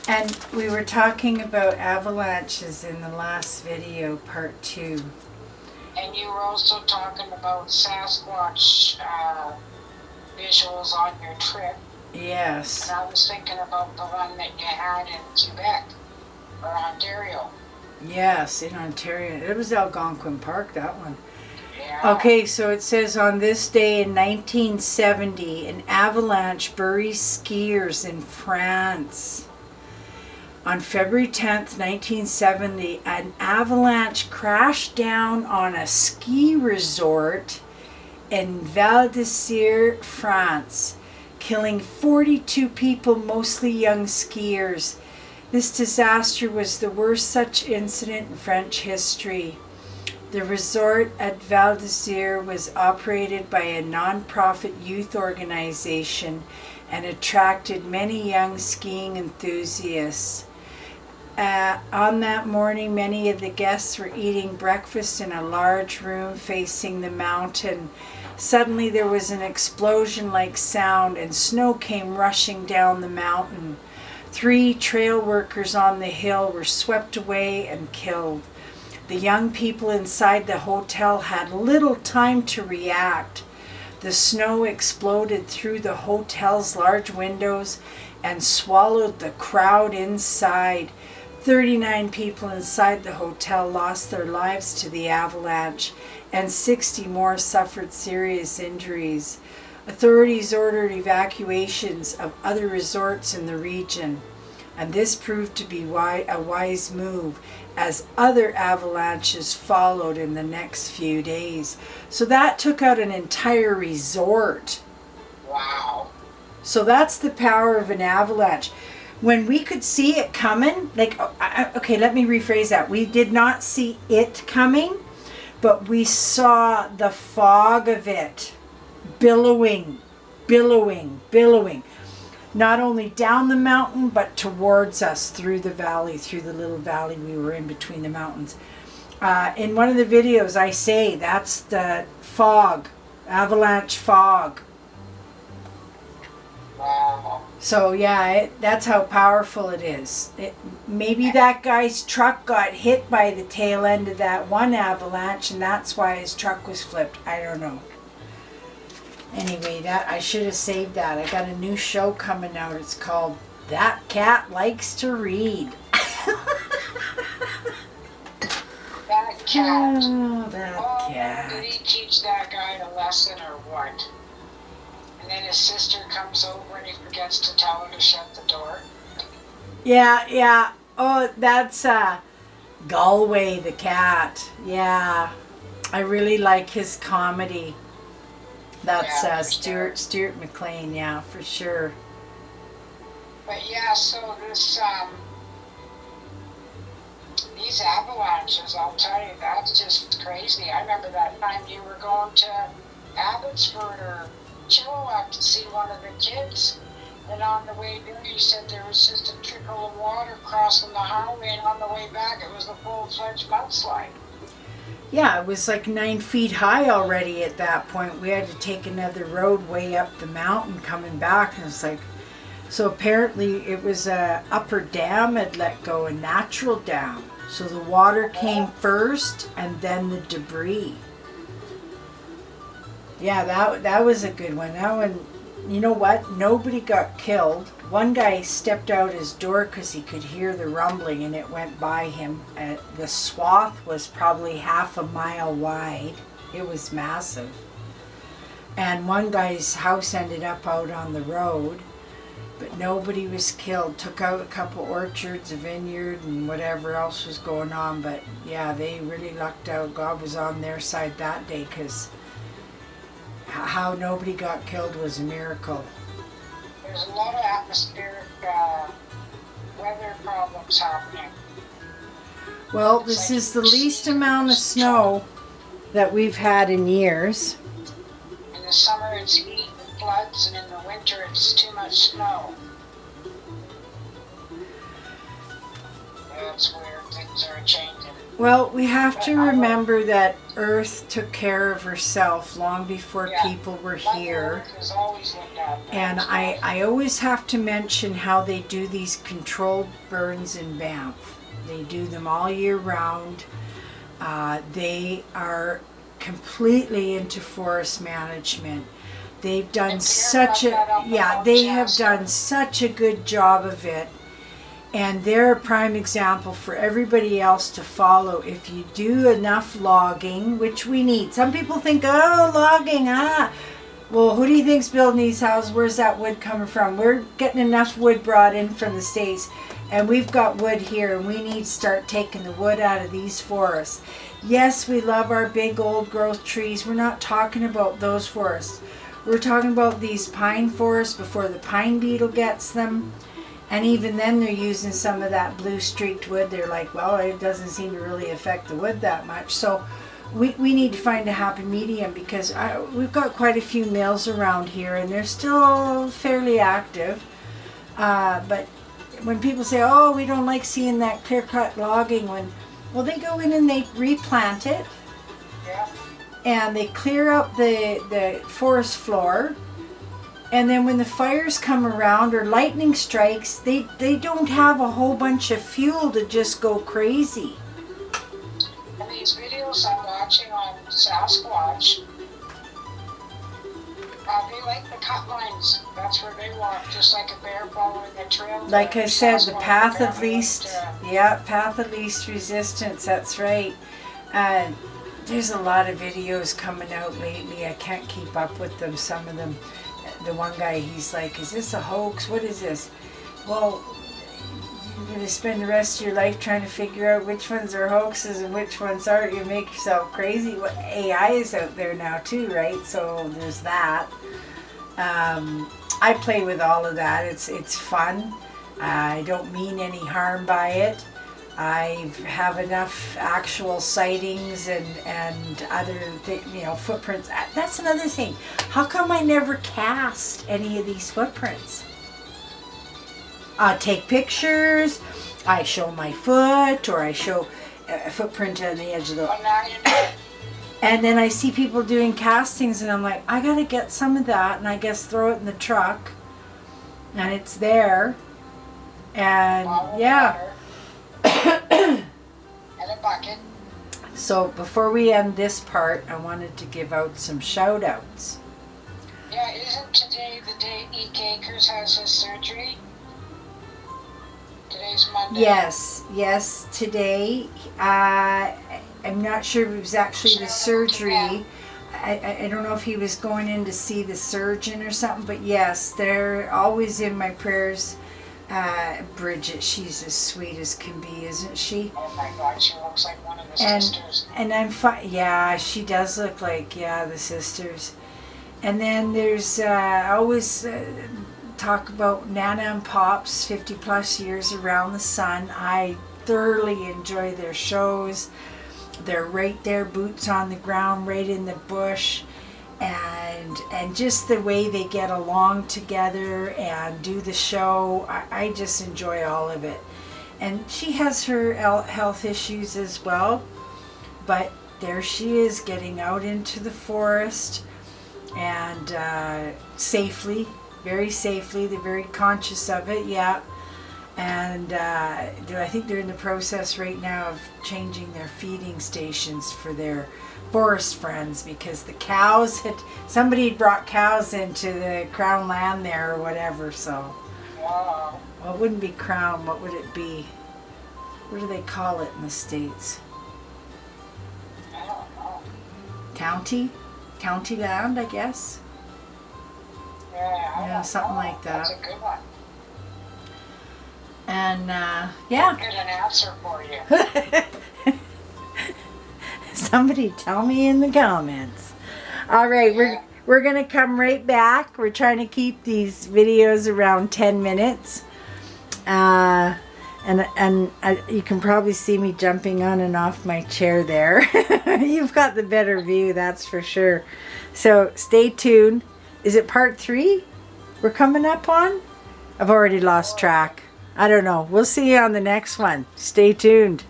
And we were talking about avalanches in the last video, part 2. And you were also talking about Sasquatch visuals on your trip. Yes. And I was thinking about the one that you had in Quebec or Ontario. Yes, in Ontario. It was Algonquin Park, that one. Yeah. Okay, so it says on this day in 1970, an avalanche buries skiers in France. On February 10th, 1970, an avalanche crashed down on a ski resort in Val d'Isère, France, killing 42 people, mostly young skiers. This disaster was the worst such incident in French history. The resort at Val d'Isère was operated by a non-profit youth organization and attracted many young skiing enthusiasts. On that morning, many of the guests were eating breakfast in a large room facing the mountain. Suddenly there was an explosion-like sound and snow came rushing down the mountain. 3 trail workers on the hill were swept away and killed. The young people inside the hotel had little time to react. The snow exploded through the hotel's large windows and swallowed the crowd inside. 39 people inside the hotel lost their lives to the avalanche, and 60 more suffered serious injuries. Authorities ordered evacuations of other resorts in the region, and this proved to be a wise move, as other avalanches followed in the next few days. So that took out an entire resort. Wow. So that's the power of an avalanche. When we could see it coming, okay, let me rephrase that. We did not see it coming, but we saw the fog of it billowing. Not only down the mountain, but towards us through the valley, through the little valley we were in between the mountains. In one of the videos, I say that's the fog, avalanche fog. Wow. So yeah, that's how powerful it is. Maybe that guy's truck got hit by the tail end of that one avalanche, and that's why his truck was flipped. I don't know. Anyway, that I should have saved that. I got a new show coming out. It's called That Cat Likes to Read. That cat. Oh, that cat. Did he teach that guy a lesson or what? And then his sister comes over and he forgets to tell her to shut the door. Yeah. Oh, that's Galway the cat. Yeah. I really like his comedy. That's Stuart McLean, yeah, for sure. But yeah, so this these avalanches, I'll tell you, that's just crazy. I remember that time you were going to Abbotsford or Chilliwack to see one of the kids, and on the way there you said there was just a trickle of water crossing the highway, and on the way back it was a full-fledged mudslide. Yeah, it was like 9 feet high already at that point. We had to take another road way up the mountain coming back, and it's like, so apparently it was a upper dam had let go, a natural dam. So the water came first and then the debris. Yeah, that was a good one. That one, you know what? Nobody got killed. One guy stepped out his door because he could hear the rumbling and it went by him. The swath was probably half a mile wide. It was massive. And one guy's house ended up out on the road, but nobody was killed. Took out a couple orchards, a vineyard, and whatever else was going on. But yeah, they really lucked out. God was on their side that day, because how nobody got killed was a miracle. There's a lot of atmospheric weather problems happening. Well, this is the least amount of snow that we've had in years. In the summer it's heat and floods, and in the winter it's too much snow. That's where things are changing. Well, we have to remember that Earth took care of herself long before people were here. Earth is always looked after. And I always have to mention how they do these controlled burns in Banff. They do them all year round. They are completely into forest management. They've done such a they have done such a good job of it. And they're a prime example for everybody else to follow. If you do enough logging, which we need. Some people think, oh, logging, Well, who do you think's building these houses? Where's that wood coming from? We're getting enough wood brought in from the States. And we've got wood here, and we need to start taking the wood out of these forests. Yes, we love our big old growth trees. We're not talking about those forests. We're talking about these pine forests before the pine beetle gets them. And even then they're using some of that blue streaked wood. They're like, well, it doesn't seem to really affect the wood that much. So we need to find a happy medium, because we've got quite a few mills around here and they're still fairly active. But when people say, oh, we don't like seeing that clear-cut logging, well, they go in and they replant it. Yeah. And they clear up the forest floor. And then when the fires come around or lightning strikes, they don't have a whole bunch of fuel to just go crazy. And these videos I'm watching on Sasquatch, they like the cut lines. That's where they walk, just like a bear following a trail. Like I said, the path of least, path of least resistance. That's right. There's a lot of videos coming out lately. I can't keep up with them. Some of them. The one guy, he's like, is this a hoax? What is this? Well, you're going to spend the rest of your life trying to figure out which ones are hoaxes and which ones aren't. You make yourself crazy. Well, AI is out there now too, right? So there's that. I play with all of that. It's fun. I don't mean any harm by it. I have enough actual sightings and other footprints. That's another thing. How come I never cast any of these footprints? I take pictures, I show my foot, or I show a footprint on the edge of the... Well, now you know. And then I see people doing castings and I'm like, I gotta get some of that, and I guess throw it in the truck. And it's there. And yeah. And a bucket. So before we end this part, I wanted to give out some shout outs. Yeah, isn't today the day E. Akers has his surgery? Today's Monday. Yes, today. I'm not sure if it was actually the surgery. I don't know if he was going in to see the surgeon or something, but yes, they're always in my prayers. Bridget, she's as sweet as can be, isn't she? Oh my God, she looks like one of the sisters. And I'm fine. Yeah, she does look like, the sisters. And then there's, I always talk about Nana and Pop's 50 plus years around the sun. I thoroughly enjoy their shows. They're right there, boots on the ground, right in the bush. And just the way they get along together and do the show, I just enjoy all of it. And she has her health issues as well, but there she is getting out into the forest and safely, very safely. They're very conscious of it, And I think they're in the process right now of changing their feeding stations for their forest friends, because the cows somebody had brought cows into the crown land there or whatever. So well, it wouldn't be crown. What would it be? What do they call it in the States? I don't know. County land, I guess. Yeah, something like that. That's a good one. And I'll get an answer for you. Somebody tell me in the comments. All right, we're gonna come right back. We're trying to keep these videos around 10 minutes. And you can probably see me jumping on and off my chair there. You've got the better view, that's for sure. So stay tuned. Is it part 3 we're coming up on? I've already lost track. I don't know. We'll see you on the next one. Stay tuned.